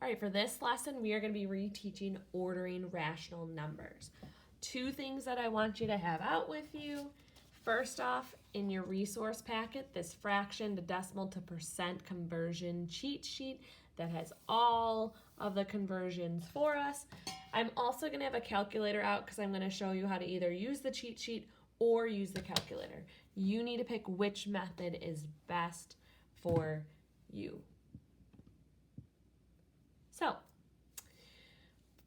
All right, for this lesson, we are going to be reteaching ordering rational numbers. Two things that I want you to have out with you. First off, in your resource packet, this fraction to decimal to percent conversion cheat sheet that has all of the conversions for us. I'm also going to have a calculator out because I'm going to show you how to either use the cheat sheet or use the calculator. You need to pick which method is best for you. So,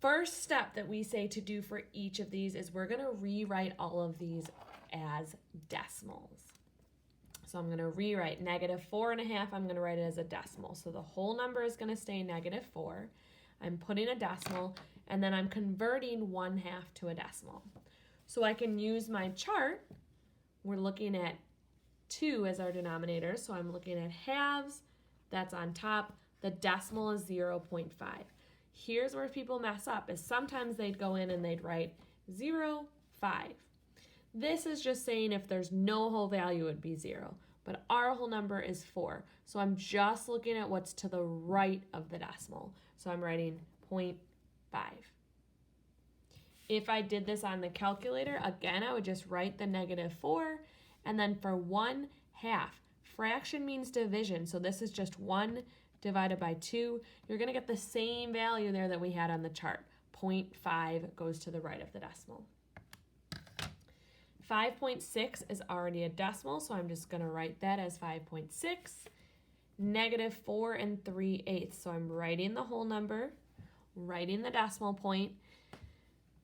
first step that we say to do for each of these is we're going to rewrite all of these as decimals. So I'm going to rewrite -4.5, I'm going to write it as a decimal. So the whole number is going to stay -4. I'm putting a decimal, and then I'm converting 1/2 to a decimal. So I can use my chart. We're looking at 2 as our denominator, so I'm looking at halves, that's on top. The decimal is 0.5. Here's where people mess up, is sometimes they'd go in and they'd write 0.5. This is just saying if there's no whole value, it would be 0. But our whole number is 4. So I'm just looking at what's to the right of the decimal. So I'm writing 0.5. If I did this on the calculator, again, I would just write the -4. And then for 1/2, fraction means division. So this is just 1 divided by 2. You're going to get the same value there that we had on the chart. 0.5 goes to the right of the decimal. 5.6 is already a decimal, so I'm just going to write that as 5.6. -4 3/8. So I'm writing the whole number, writing the decimal point.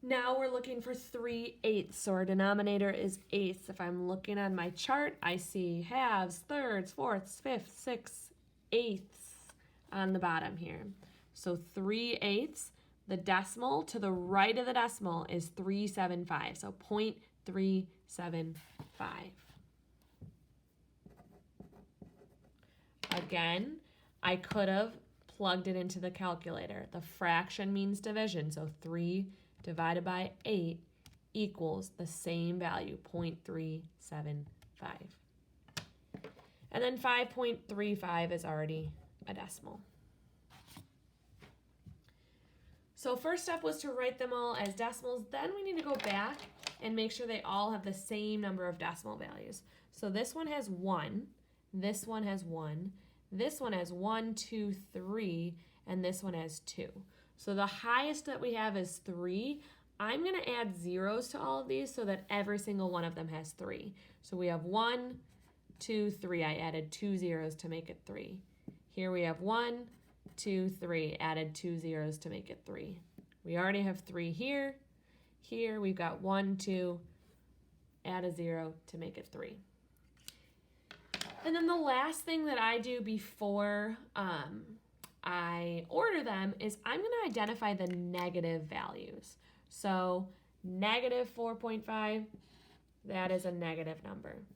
Now we're looking for 3/8, so our denominator is eighths. If I'm looking on my chart, I see halves, thirds, fourths, fifths, sixths, eighths on the bottom here. So 3/8, the decimal to the right of the decimal is 375, so 0.375. Again, I could have plugged it into the calculator. The fraction means division, so 3 divided by 8 equals the same value, 0.375. And then 5.35 is already a decimal. So first step was to write them all as decimals. Then we need to go back and make sure they all have the same number of decimal values. So this one has 1, this one has 1, this one has 1, 2, 3, and this one has 2. So the highest that we have is 3. I'm going to add zeros to all of these so that every single one of them has 3. So we have 1, 2, 3. I added 2 zeros to make it 3. Here we have 1, 2, 3. Added 2 zeros to make it 3. We already have 3 here. Here we've got 1, 2. Add a 0 to make it 3. And then the last thing that I do before I order them is I'm going to identify the negative values. So -4.5, that is a negative number.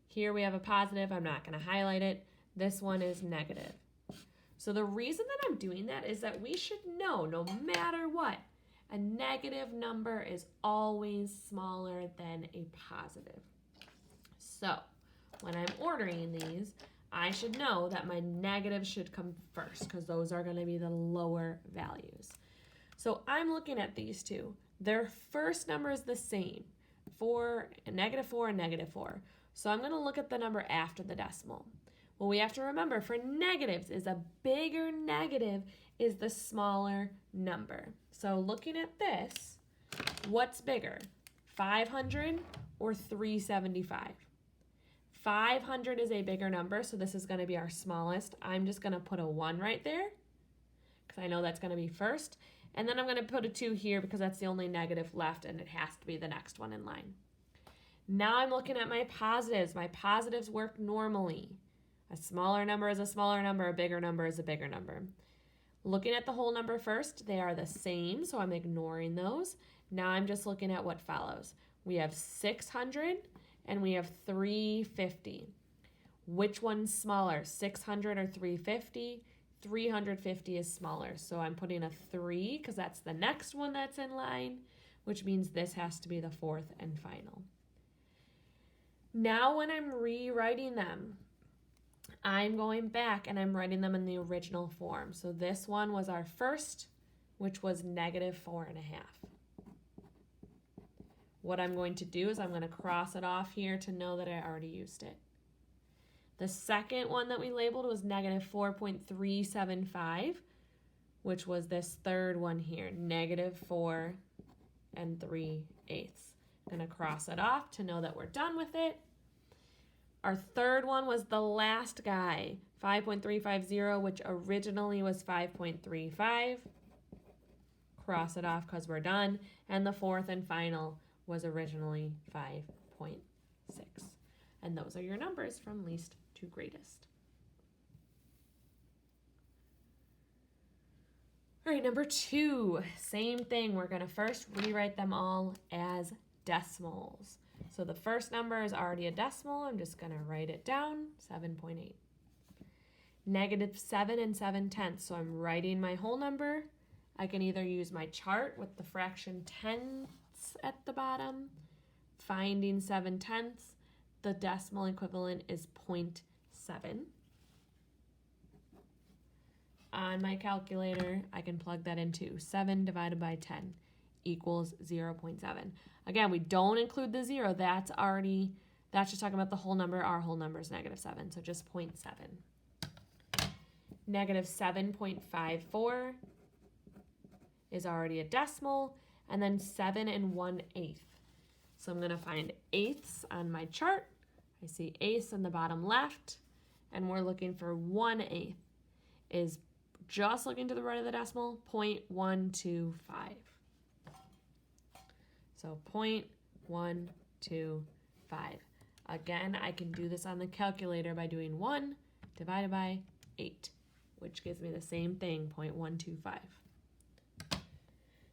Here we have a positive. I'm not going to highlight it. This one is negative. So the reason that I'm doing that is that we should know, no matter what, a negative number is always smaller than a positive. So when I'm ordering these, I should know that my negatives should come first because those are going to be the lower values. So I'm looking at these two. Their first number is the same, -4 and -4. So I'm going to look at the number after the decimal. Well, we have to remember for negatives is a bigger negative is the smaller number. So looking at this, what's bigger, 500 or 375? 500 is a bigger number, so this is going to be our smallest. I'm just going to put a 1 right there because I know that's going to be first. And then I'm going to put a 2 here because that's the only negative left and it has to be the next one in line. Now I'm looking at my positives. My positives work normally. A smaller number is a smaller number, a bigger number is a bigger number. Looking at the whole number first, they are the same, so I'm ignoring those. Now I'm just looking at what follows. We have 600 and we have 350. Which one's smaller, 600 or 350? 350 is smaller, so I'm putting a 3 because that's the next one that's in line, which means this has to be the fourth and final. Now when I'm rewriting them, I'm going back and I'm writing them in the original form. So this one was our first, which was -4.5. What I'm going to do is I'm going to cross it off here to know that I already used it. The second one that we labeled was -4.375, which was this third one here, -4 3/8. I'm going to cross it off to know that we're done with it. Our third one was the last guy, 5.350, which originally was 5.35. Cross it off because we're done. And the fourth and final was originally 5.6. And those are your numbers from least to greatest. All right, number 2, same thing. We're going to first rewrite them all as decimals. So the first number is already a decimal. I'm just going to write it down, 7.8. -7 7/10. So I'm writing my whole number. I can either use my chart with the fraction tenths at the bottom, finding 7/10. The decimal equivalent is 0.7. On my calculator, I can plug that into 7 divided by 10 equals 0.7. Again, we don't include the 0. That's just talking about the whole number. Our whole number is -7, so just 0.7. -7.54 is already a decimal, and then 7 1/8. So I'm going to find eighths on my chart. I see eighths in the bottom left, and we're looking for 1/8. Is just looking to the right of the decimal, 0.125. So 0.125. Again, I can do this on the calculator by doing 1 divided by 8, which gives me the same thing, 0.125.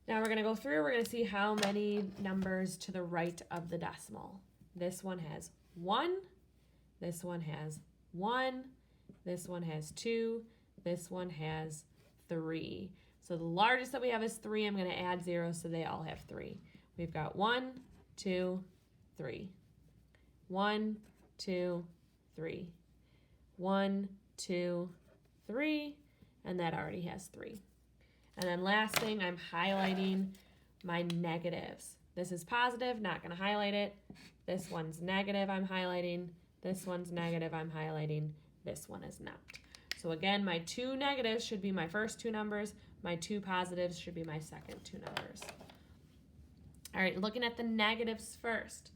Now we're going to go through, we're going to see how many numbers to the right of the decimal. This one has 1, this one has 1, this one has 2, this one has 3. So the largest that we have is 3. I'm going to add 0 so they all have 3. We've got 1, 2, 3. 1, 2, 3. 1, 2, 3. And that already has 3. And then last thing, I'm highlighting my negatives. This is positive, not going to highlight it. This one's negative, I'm highlighting. This one's negative, I'm highlighting. This one is not. So again, my 2 negatives should be my first 2 numbers. My 2 positives should be my second 2 numbers. All right, looking at the negatives first.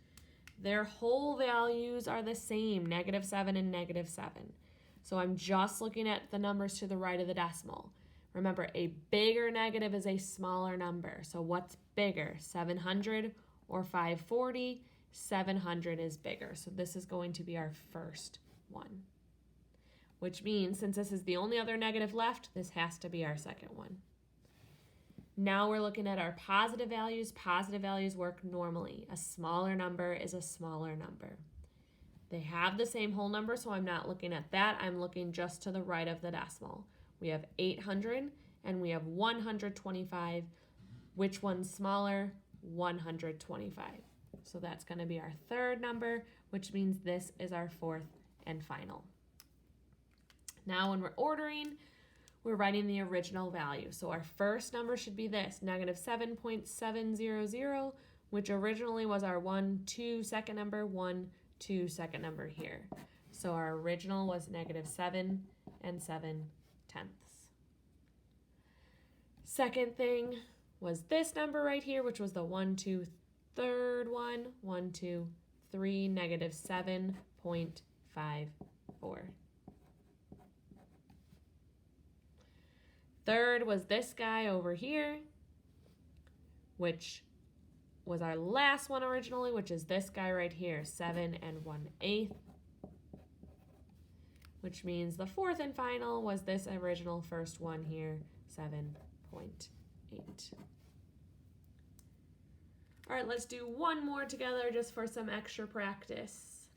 Their whole values are the same, -7 and -7. So I'm just looking at the numbers to the right of the decimal. Remember, a bigger negative is a smaller number. So what's bigger, 700 or 540? 700 is bigger. So this is going to be our first one. Which means, since this is the only other negative left, this has to be our second one. Now we're looking at our positive values. Positive values work normally. A smaller number is a smaller number. They have the same whole number, so I'm not looking at that. I'm looking just to the right of the decimal. We have 800 and we have 125. Which one's smaller? 125. So that's going to be our third number, which means this is our fourth and final. Now when we're ordering, we're writing the original value. So our first number should be this, -7.700, which originally was our 1, 2 second number, 1, 2 second number here. So our original was -7 7/10. Second thing was this number right here, which was the 1, 2, third one, 1, 2, 3, -7.54. Third was this guy over here, which was our last one originally, which is this guy right here, 7 1/8. Which means the fourth and final was this original first one here, 7.8. All right, let's do one more together just for some extra practice.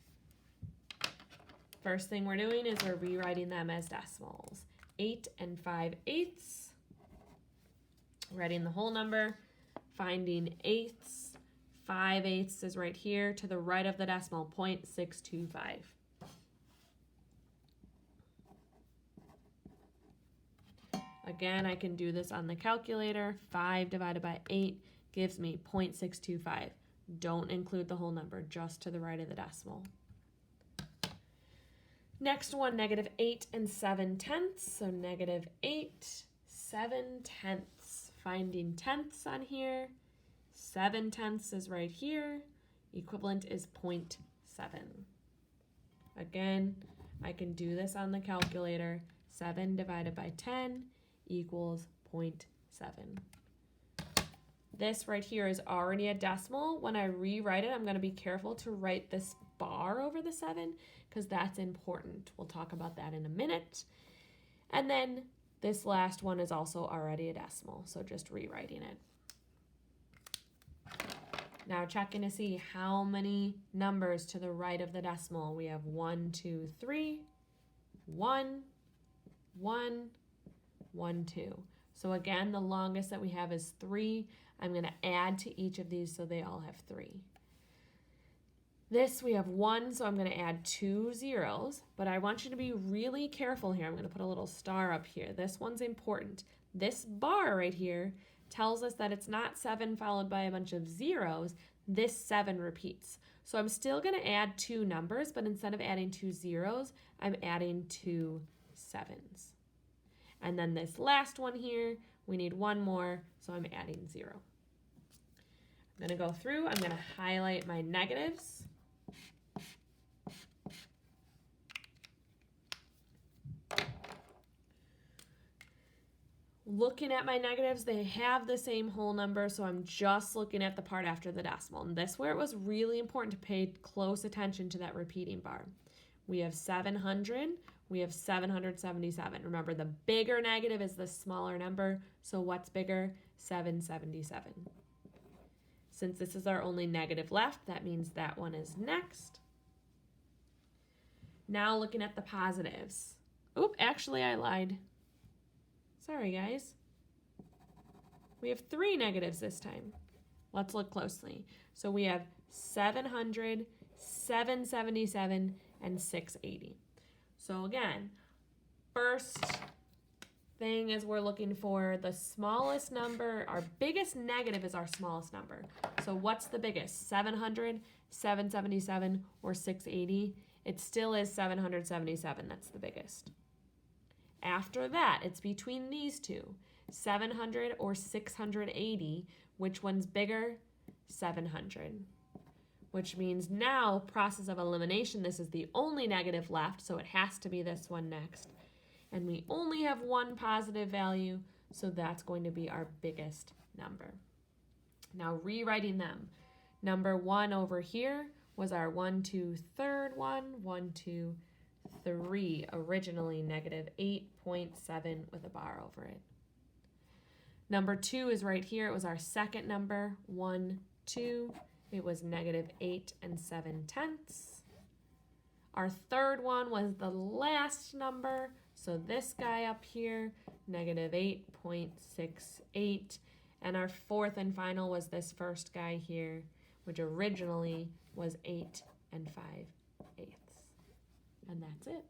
First thing we're doing is we're rewriting them as decimals. 8 5/8. Writing the whole number, finding eighths. 5/8 is right here to the right of the decimal, 0.625. Again, I can do this on the calculator. 5 divided by 8 gives me 0.625. Don't include the whole number, just to the right of the decimal. Next one, -8 and 7/10. So -8, 7/10. Finding tenths on here. 7/10 is right here. Equivalent is 0.7. Again, I can do this on the calculator. 7 divided by 10 equals 0.7. This right here is already a decimal. When I rewrite it, I'm going to be careful to write this bar over the 7 because that's important. We'll talk about that in a minute. And then this last one is also already a decimal, so just rewriting it. Now checking to see how many numbers to the right of the decimal. We have 1, 2, 3, 1, 1, 1, 2. So again, the longest that we have is 3. I'm going to add to each of these so they all have 3. This we have 1, so I'm going to add 2 zeros, but I want you to be really careful here. I'm going to put a little star up here. This one's important. This bar right here tells us that it's not 7 followed by a bunch of zeros. This 7 repeats. So I'm still going to add 2 numbers, but instead of adding 2 zeros, I'm adding 2 sevens. And then this last one here, we need 1 more, so I'm adding 0. I'm going to go through, I'm going to highlight my negatives. Looking at my negatives, they have the same whole number, so I'm just looking at the part after the decimal. And this is where it was really important to pay close attention to that repeating bar. We have 700, we have 777. Remember, the bigger negative is the smaller number, so what's bigger? 777. Since this is our only negative left, that means that one is next. Now looking at the positives. Oop, actually I lied. Sorry, guys. We have 3 negatives this time. Let's look closely. So we have 700, 777, and 680. So again, first thing is we're looking for the smallest number. Our biggest negative is our smallest number. So what's the biggest? 700, 777, or 680? It still is 777. That's the biggest. After that, it's between these two, 700 or 680. Which one's bigger? 700. Which means now, process of elimination, this is the only negative left, so it has to be this one next. And we only have 1 positive value, so that's going to be our biggest number. Now rewriting them. Number 1 over here was our 1, 2, third one, 1, 2, 3, originally -8.7 with a bar over it. Number 2 is right here. It was our second number, 1, 2. It was -8 and 7/10. Our third one was the last number, so this guy up here, -8.68. And our fourth and final was this first guy here, which originally was 8 and 5/8. And that's it.